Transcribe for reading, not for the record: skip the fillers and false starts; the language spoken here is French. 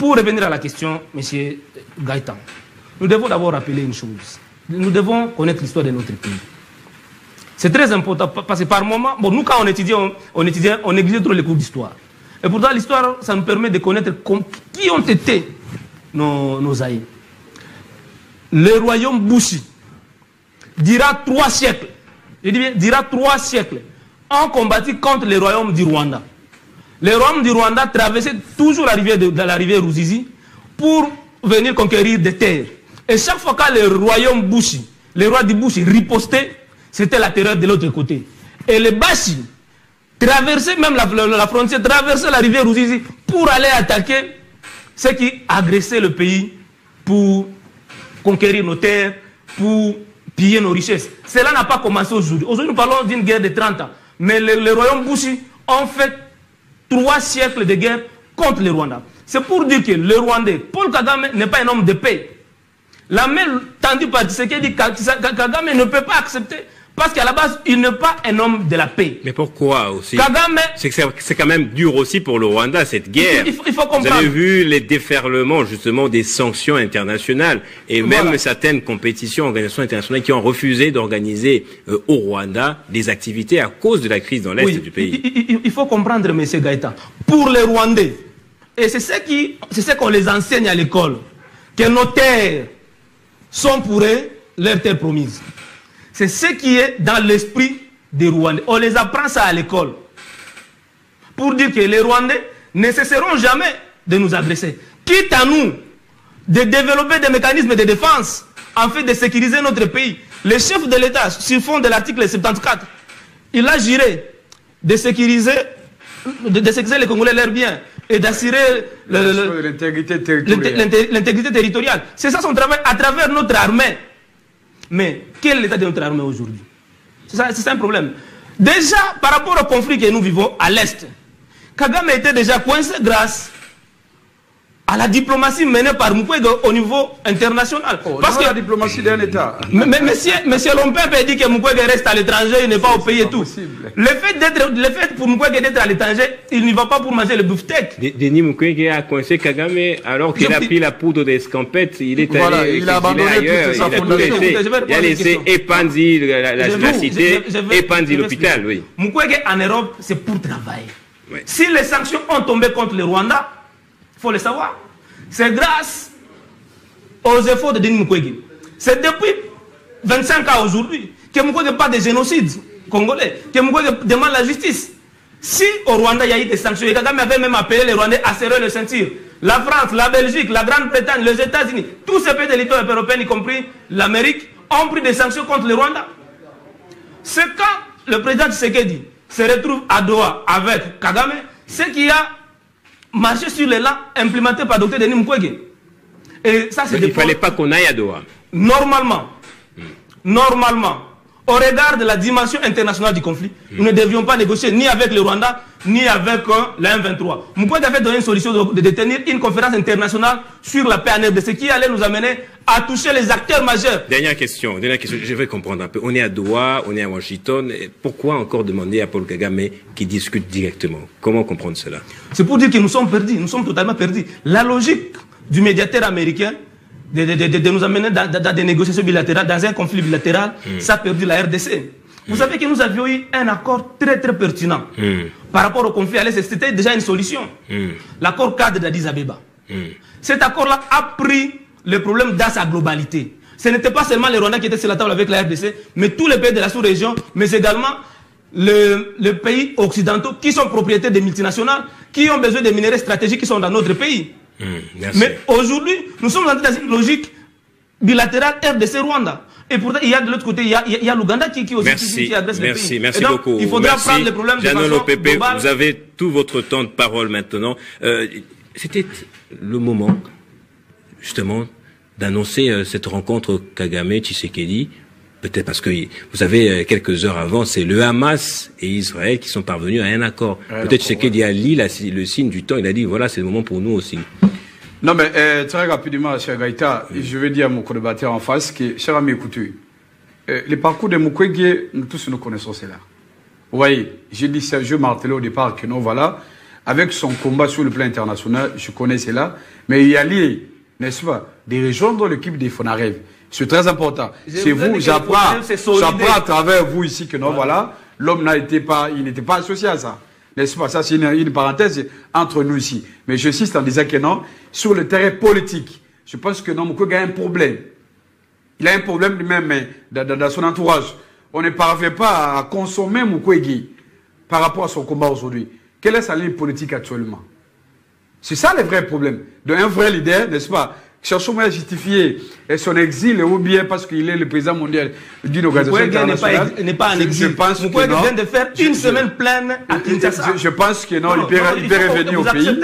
pour revenir à la question, M. Gaëtan, nous devons d'abord rappeler une chose. Nous devons connaître l'histoire de notre pays. C'est très important parce que par moment, bon, nous quand on étudiait, on négligeait trop les cours d'histoire. Et pourtant, l'histoire, ça nous permet de connaître qui ont été nos aïeux. Le royaume Bushi dira 3 siècles, je dis bien, dira 3 siècles, ont combattu contre le royaume du Rwanda. Le royaume du Rwanda traversait toujours la rivière Ruzizi pour venir conquérir des terres. Et chaque fois que le royaume Bushi, le roi du Bushi ripostait, c'était la terreur de l'autre côté. Et les Bashi traversaient même la frontière, traversaient la rivière Ruzizi pour aller attaquer ceux qui agressaient le pays pour conquérir nos terres, pour piller nos richesses. Cela n'a pas commencé aujourd'hui. Aujourd'hui, nous parlons d'une guerre de 30 ans. Mais le royaume Bushi ont fait 3 siècles de guerre contre le Rwanda. C'est pour dire que le Rwandais, Paul Kagame, n'est pas un homme de paix. La main tendue par Tshisekedi, Kagame ne peut pas accepter. Parce qu'à la base, il n'est pas un homme de la paix. Mais pourquoi aussi? Kagame, c'est quand même dur aussi pour le Rwanda, cette guerre. Il faut comprendre. Vous avez vu les déferlements, justement, des sanctions internationales. Et même certaines compétitions, organisations internationales qui ont refusé d'organiser au Rwanda des activités à cause de la crise dans l'Est du pays. Il faut comprendre, M. Gaëtan. Pour les Rwandais, et c'est ce qu'on les enseigne à l'école, que nos terres sont pour eux leurs terres promises. C'est ce qui est dans l'esprit des Rwandais. On les apprend ça à l'école. Pour dire que les Rwandais ne cesseront jamais de nous agresser. Quitte à nous de développer des mécanismes de défense en fait de sécuriser notre pays. Le chef de l'État, sur fond de l'article 74, il a juré de sécuriser les Congolais leurs biens et d'assurer l'intégrité territoriale. C'est ça son travail à travers notre armée. Mais quel est l'état de notre armée aujourd'hui? C'est un problème. Déjà, par rapport au conflit que nous vivons à l'Est, Kagame était déjà coincé grâce à la diplomatie menée par Mukwege au niveau international. Parce que la diplomatie d'un État. Mais monsieur Lompepe dit que Mukwege reste à l'étranger, il n'est pas au pays et tout. Le fait pour Mukwege d'être à l'étranger, il n'y va pas pour manger le beefsteak. Denis Mukwege a coincé Kagame alors qu'il a pris la poudre d'escampette. Il est allé il a abandonné ailleurs. toute sa fondation. Il a laissé Epanzi la cité, Epanzi l'hôpital. Oui. Mukwege en Europe, c'est pour travailler. Oui. Si les sanctions ont tombé contre le Rwanda, il faut le savoir. C'est grâce aux efforts de Denis Mukwege. C'est depuis 25 ans aujourd'hui que Mukwege parle de génocide congolais, que Mukwege demande la justice. Si au Rwanda il y a eu des sanctions, et Kagame avait même appelé les Rwandais à serrer le ceinture, la France, la Belgique, la Grande-Bretagne, les États-Unis, tous ces pays de l'Union européenne, y compris l'Amérique, ont pris des sanctions contre le Rwanda. C'est quand le président Tshisekedi se retrouve à Doha avec Kagame, ce qui a marché sur l'élan implémenté par Dr Denis Mukwege. Et ça, c'est il ne fallait pas qu'on aille à Doha. Normalement, au regard de la dimension internationale du conflit, nous ne devions pas négocier ni avec le Rwanda, ni avec la M23. Mukwege avait donné une solution de détenir une conférence internationale sur la paix en RDC qui allait nous amener à toucher les acteurs majeurs. Dernière question, je vais comprendre un peu. On est à Doha, on est à Washington. Pourquoi encore demander à Paul Kagame qui discute directement? Comment comprendre cela? C'est pour dire que nous sommes perdus, nous sommes totalement perdus. La logique du médiateur américain de nous amener dans des négociations bilatérales, dans un conflit bilatéral, ça a perdu la RDC. Vous savez que nous avions eu un accord très très pertinent par rapport au conflit à l'Est. C'était déjà une solution. L'accord cadre d'Addis Abeba. Cet accord-là a pris le problème dans sa globalité. Ce n'était pas seulement les Rwandais qui étaient sur la table avec la RDC, mais tous les pays de la sous-région, mais également les pays occidentaux qui sont propriétaires des multinationales, qui ont besoin des minéraux stratégiques qui sont dans notre pays. Mais aujourd'hui, nous sommes dans une logique bilatérale RDC-Rwanda. Et pourtant, il y a de l'autre côté, il y a l'Ouganda qui aussi qui adresse le pays. Merci donc, beaucoup. Il faudra prendre les problèmes de façon globale. Vous avez tout votre temps de parole maintenant. C'était le moment, justement, d'annoncer cette rencontre Kagame-Tshisekedi. Peut-être parce que, vous savez, quelques heures avant, c'est le Hamas et Israël qui sont parvenus à un accord. Peut-être Tshisekedi a lu le signe du temps, il a dit, voilà, c'est le moment pour nous aussi. Non, mais très rapidement, cher Gaïta, je vais dire à mon collaborateur en face que, cher ami, écoutez, le parcours de Mukwege, nous tous nous connaissons cela. Vous voyez, j'ai dit ça, je martelais au départ que non, voilà, avec son combat sur le plan international, je connais cela, mais il y a lié, n'est-ce pas, de rejoindre l'équipe des Fonarèves. C'est très important. C'est vous, j'apprends à travers vous ici que non, voilà, l'homme n'était pas associé à ça. N'est-ce pas? Ça, c'est une parenthèse entre nous ici. Mais je insiste en disant que non, sur le terrain politique, je pense que non, Moukoué a un problème. Il a un problème lui-même dans son entourage. On ne parvient pas à consommer Moukoué par rapport à son combat aujourd'hui. Quelle est sa ligne politique actuellement? C'est ça le vrai problème. Un vrai leader, n'est-ce pas? Cherchons à justifier son exil ou bien parce qu'il est le président mondial d'une organisation internationale. N'est pas en exil. Je pense que non. Vient de faire une semaine pleine à Kinshasa. Je pense que non, il peut revenir au pays.